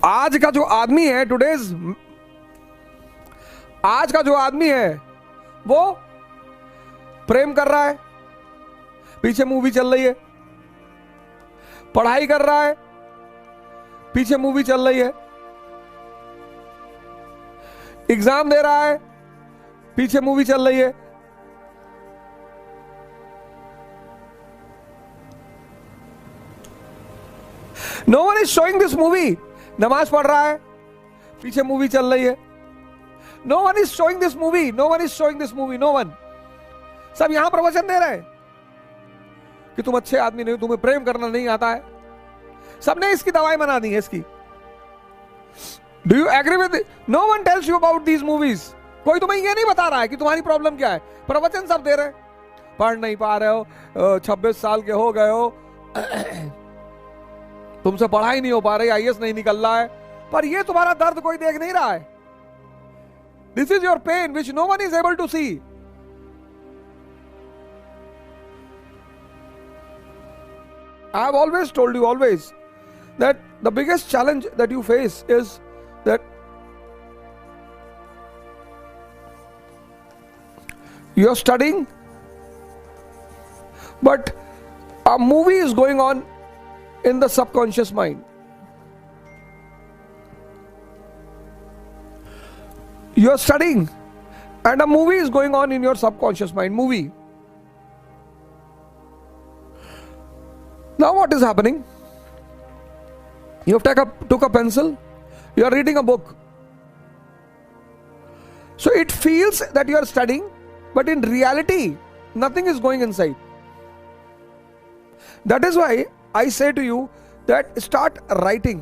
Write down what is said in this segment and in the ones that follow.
आज का जो आदमी है, आज का जो आदमी है वो प्रेम कर रहा है, पीछे मूवी चल रही है, पढ़ाई कर रहा है, पीछे मूवी चल रही है, एग्जाम दे रहा है, पीछे मूवी चल रही है। No one is showing this movie. नमाज पढ़ रहा है, पीछे मूवी चल रही है। No one is showing this movie, no one is showing this movie, no one. सब यहां प्रवचन दे रहे हैं कि तुम अच्छे आदमी नहीं हो, तुम्हें प्रेम करना नहीं आता है। सबने इसकी दवाई बना दी है इसकी। Do you agree with? No one tells you about these movies. कोई तुम्हें ये नहीं बता रहा है कि तुम्हारी प्रॉब्लम क्या है। प्रवचन सब दे रहे हैं, पढ़ नहीं पा रहे हो, 26 साल के हो गए हो, तुमसे पढ़ाई नहीं हो पा रही, आईएएस नहीं निकल रहा है, पर ये तुम्हारा दर्द कोई देख नहीं रहा है। This is your pain which no one is able to see. I have always told you always that the biggest challenge that you face is that you are studying, but a movie is going on in the subconscious mind. You are studying and a movie is going on in your subconscious mind. Movie. Now what is happening? You have took a pencil, you are reading a book. So it feels that you are studying, but in reality, nothing is going inside. That is why I say to you that start writing.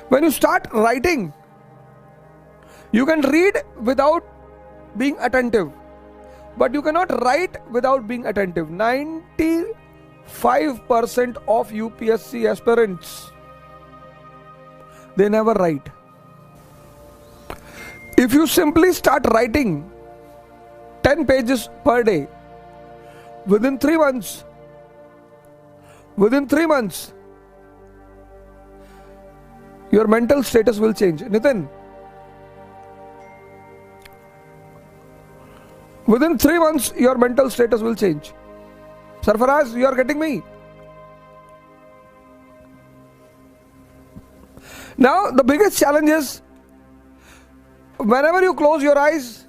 When you start writing, you can read without being attentive, but you cannot write without being attentive. 95% of UPSC aspirants, they never write. If you simply start writing 10 pages per day, within 3 months, your mental status will change. Nitin, within 3 months, your mental status will change. Sarfaraz, you are getting me? Now, the biggest challenge is whenever you close your eyes,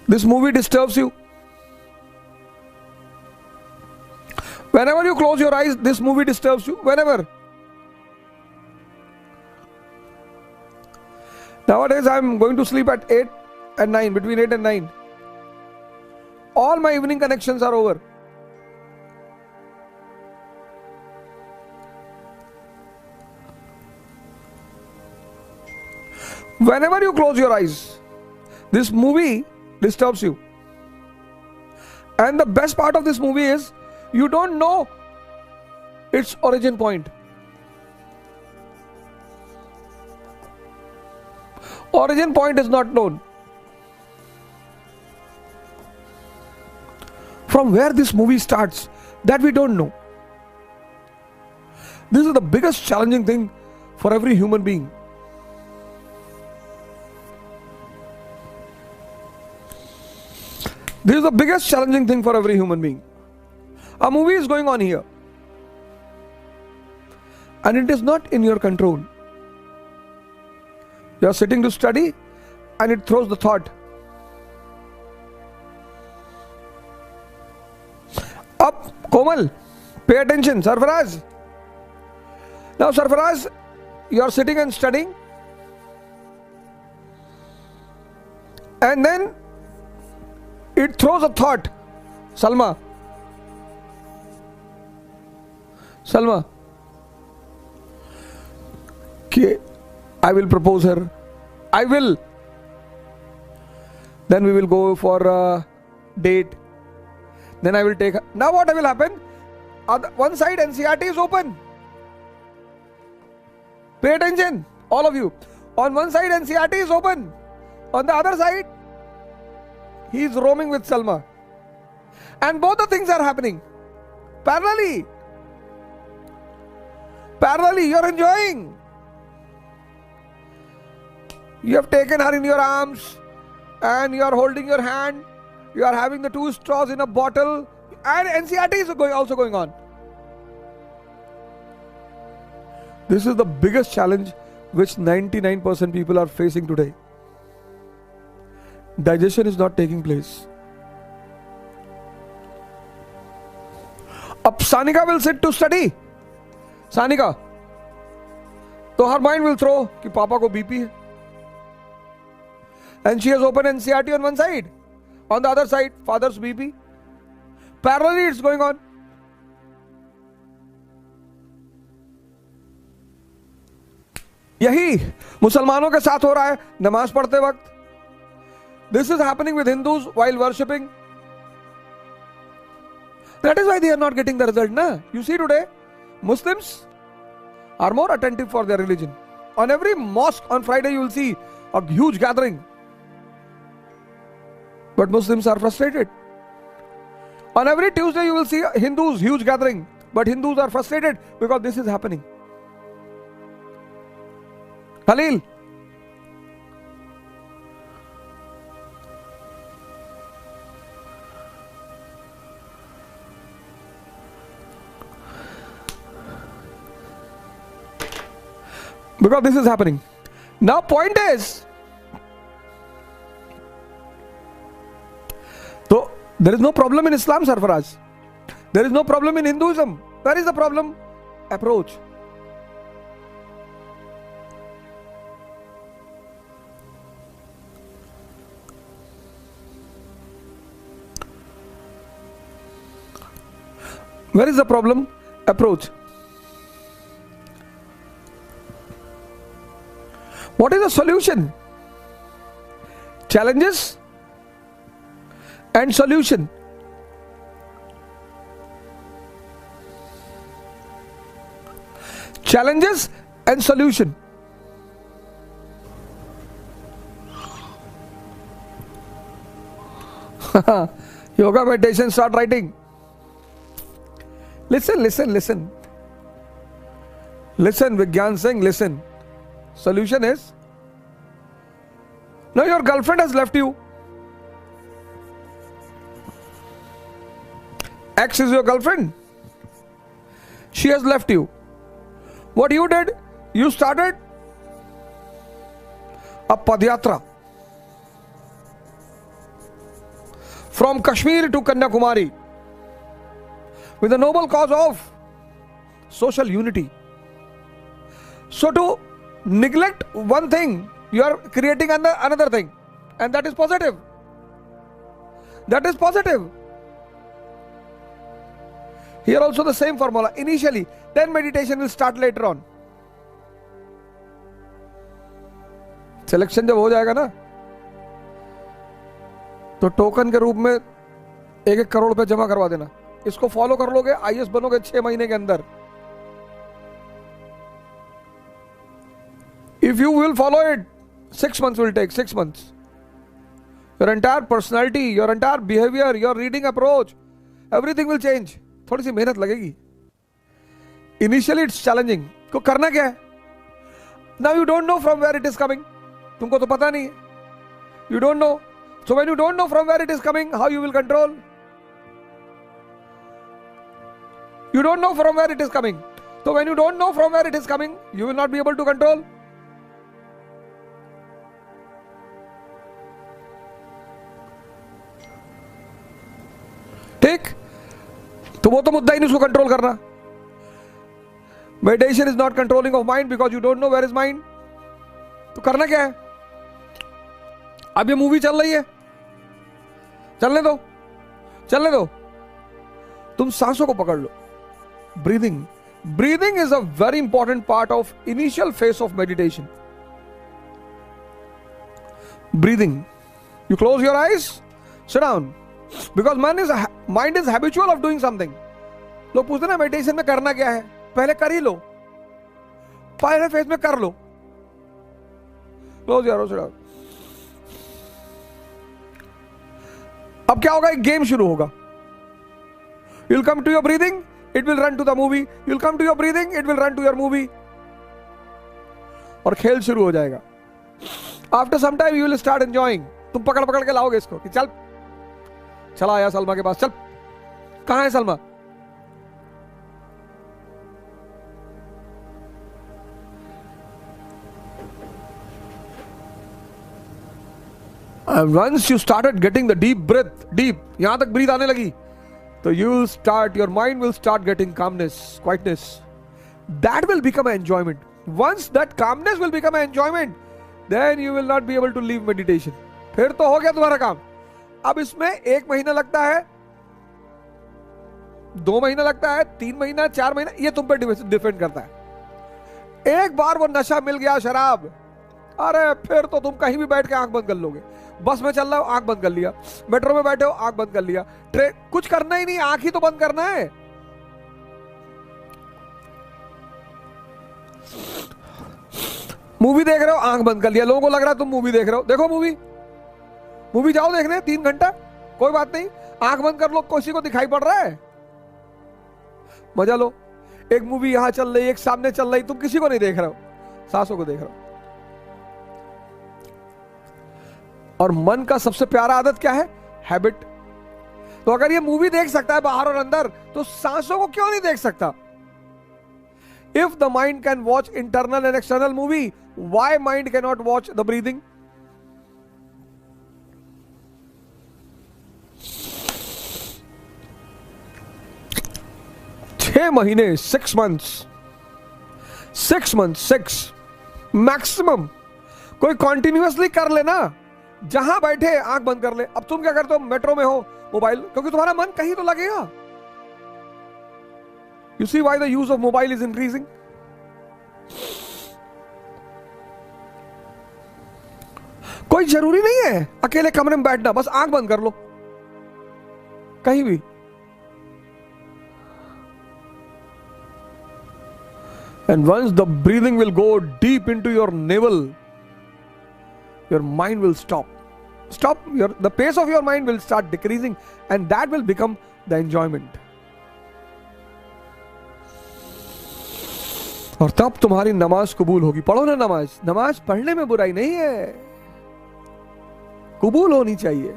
this movie disturbs you. Whenever you close your eyes, this movie disturbs you. Whenever. Nowadays, I am going to sleep at 8 and 9, between 8 and 9. All my evening connections are over. Whenever you close your eyes, this movie disturbs you. And the best part of this movie is you don't know its origin point. Origin point is not known. From where this movie starts, that we don't know. This is the biggest challenging thing for every human being. This is the biggest challenging thing for every human being. A movie is going on here, and it is not in your control. You are sitting to study, and it throws the thought. Up, Komal, pay attention, Sarfaraz. Now, Sarfaraz, you are sitting and studying, and then it throws a thought. Salma, okay, I will propose her. I will. Then we will go for a date. Then I will take her. Now what will happen? One side NCRT is open. Pay attention, all of you. On one side NCRT is open. On the other side, he is roaming with Salma. and both the things are happening parallelly. You're enjoying. You have taken her in your arms and you are holding your hand. You are having the 2 straws in a bottle, and NCERT is also going on. This is the biggest challenge which 99% people are facing today. Digestion is not taking place. Up Sanika will sit to study. Sanika. So her mind will throw कि पापा को BP है. And she has opened NCERT on one side. On the other side, father's BP. Parallelly it's going on. यही मुसलमानों के साथ हो रहा है नमाज पढ़ते वक्त. This is happening with Hindus while worshipping. That is why they are not getting the result, na? You see today, Muslims are more attentive for their religion. On every mosque on Friday you will see a huge gathering. But Muslims are frustrated. On every Tuesday you will see Hindus huge gathering. But Hindus are frustrated because this is happening. Khalil. Because this is happening. Now point is, so there is no problem in Islam, Sarfaraz. There is no problem in Hinduism. Where is the problem? Approach. Where is the problem? Approach. What is the solution? Challenges and solution. Challenges and solution. Yoga, meditation, start writing. Listen, Vigyan Singh, listen. Solution is, now your girlfriend has left you. X is your girlfriend. She has left you. What you did? You started a Padyatra from Kashmir to Kanyakumari with the noble cause of social unity. So to neglect one thing, you are creating another thing, and that is positive. That is positive. Here also the same formula. Initially, then meditation will start later on. Selection जब हो जाएगा ना, तो token के रूप में 1-1 करोड़ रुपए जमा करवा देना. इसको फॉलो कर लोगे, आईएएस बनोगे 6 महीने के अंदर. If you will follow it, 6 months will take, 6 months. Your entire personality, your entire behavior, your reading approach, everything will change. थोड़ी सी मेहनत लगेगी. Initially it's challenging. को करना क्या है? Now you don't know from where it is coming. तुमको तो पता नहीं है. You don't know. So when you don't know from where it is coming, how you will control? You don't know from where it is coming. So when you don't know from where it is coming, you will not be able to control. ठीक, तो वो तो मुद्दा ही नहीं उसको control करना. Meditation is not controlling of mind because you don't know where is mind. तो करना क्या है? अब ये मूवी चल रही है, चलने दो, चलने दो. तुम सांसों को पकड़ लो. Breathing. Breathing is a very important part of initial phase of meditation. Breathing. You close your eyes, sit down. Because mind is habitual of doing something. लोग पूछते ना मेडिटेशन में करना क्या है? पहले कर ही लो, पहले फेज में कर लो. Close your eyes. अब क्या होगा? एक गेम शुरू होगा. You'll come to your breathing, it will run to the movie. You'll come to your breathing, it will run to your movie. और खेल शुरू हो जाएगा. After some time you will start enjoying. तुम पकड़ पकड़ के लाओगे इसको कि चल, चला आया सलमा के पास, चल. कहां है Salma? And once you started getting the deep breath, deep, यहां तक breathe आने लगी, तो you'll start, your mind will start getting calmness, quietness. That will become an enjoyment. Once that calmness will become an enjoyment, then you will not be able to leave meditation. फिर तो हो गया तुम्हारा काम. अब इसमें 1 महीना लगता है, 2 महीना लगता है, 3 महीना, 4 महीना, ये तुम पे डिपेंड करता है. एक बार वो नशा मिल गया, शराब, अरे फिर तो तुम कहीं भी बैठ के आंख बंद कर लोगे. बस में चल रहा हो, आंख बंद कर लिया. मेट्रो में बैठे हो, आंख बंद कर लिया. ट्रेन, कुछ करना ही नहीं, आंख ही तो बंद करना है. मूवी देख रहे हो, आंख बंद कर लिया. लोगों को लग रहा है तुम मूवी देख रहे हो. देखो मूवी जाओ देखने 3 घंटा, कोई बात नहीं, आंख बंद कर लो. किसी को दिखाई पड़ रहा है? मजा लो. एक मूवी यहां चल रही, एक सामने चल रही, तुम किसी को नहीं देख रहे हो, सांसों को देख रहे हो. और मन का सबसे प्यारा आदत क्या है? हैबिट. तो अगर ये मूवी देख सकता है बाहर और अंदर, तो सांसों को क्यों नहीं देख सकता? If the mind can watch internal and external movie, why mind cannot watch the breathing? छह महीने, 6 months, 6 मैक्सिमम. कोई कॉन्टिन्यूअसली कर लेना, जहां बैठे आंख बंद कर ले. अब तुम क्या करते हो? मेट्रो में हो, मोबाइल, क्योंकि तुम्हारा मन कहीं तो लगेगा. You see why the use of mobile is increasing? कोई जरूरी नहीं है अकेले कमरे में बैठना, बस आंख बंद कर लो कहीं भी. And once the breathing will go deep into your navel, your mind will stop. The pace of your mind will start decreasing, and that will become the enjoyment. और तब तुम्हारी नमाज कबूल होगी. पढ़ो ना नमाज. नमाज पढ़ने में बुराई नहीं है, कबूल होनी चाहिए.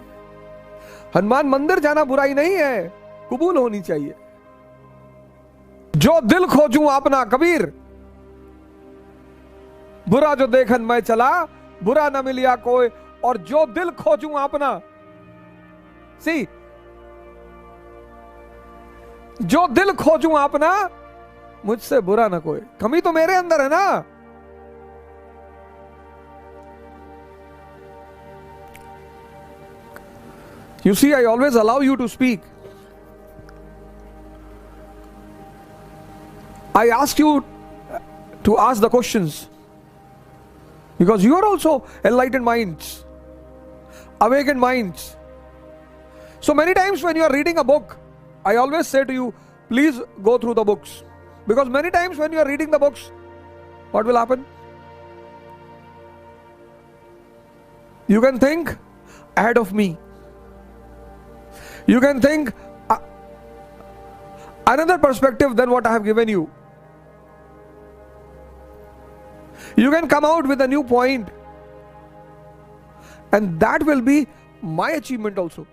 हनुमान मंदिर जाना बुराई नहीं है, कबूल होनी चाहिए. जो दिल खोजूं अपना, कबीर, बुरा जो देखन मैं चला, बुरा न मिलिया कोई, और जो दिल खोजूं अपना. सी, जो दिल खोजूं अपना, मुझसे बुरा ना कोई. कमी तो मेरे अंदर है ना. You see, I always allow you to speak. I ask you to ask the questions, because you are also enlightened minds, awakened minds. So many times when you are reading a book, I always say to you, please go through the books. Because many times when you are reading the books, what will happen? You can think ahead of me. You can think another perspective than what I have given you. You can come out with a new point, and that will be my achievement also.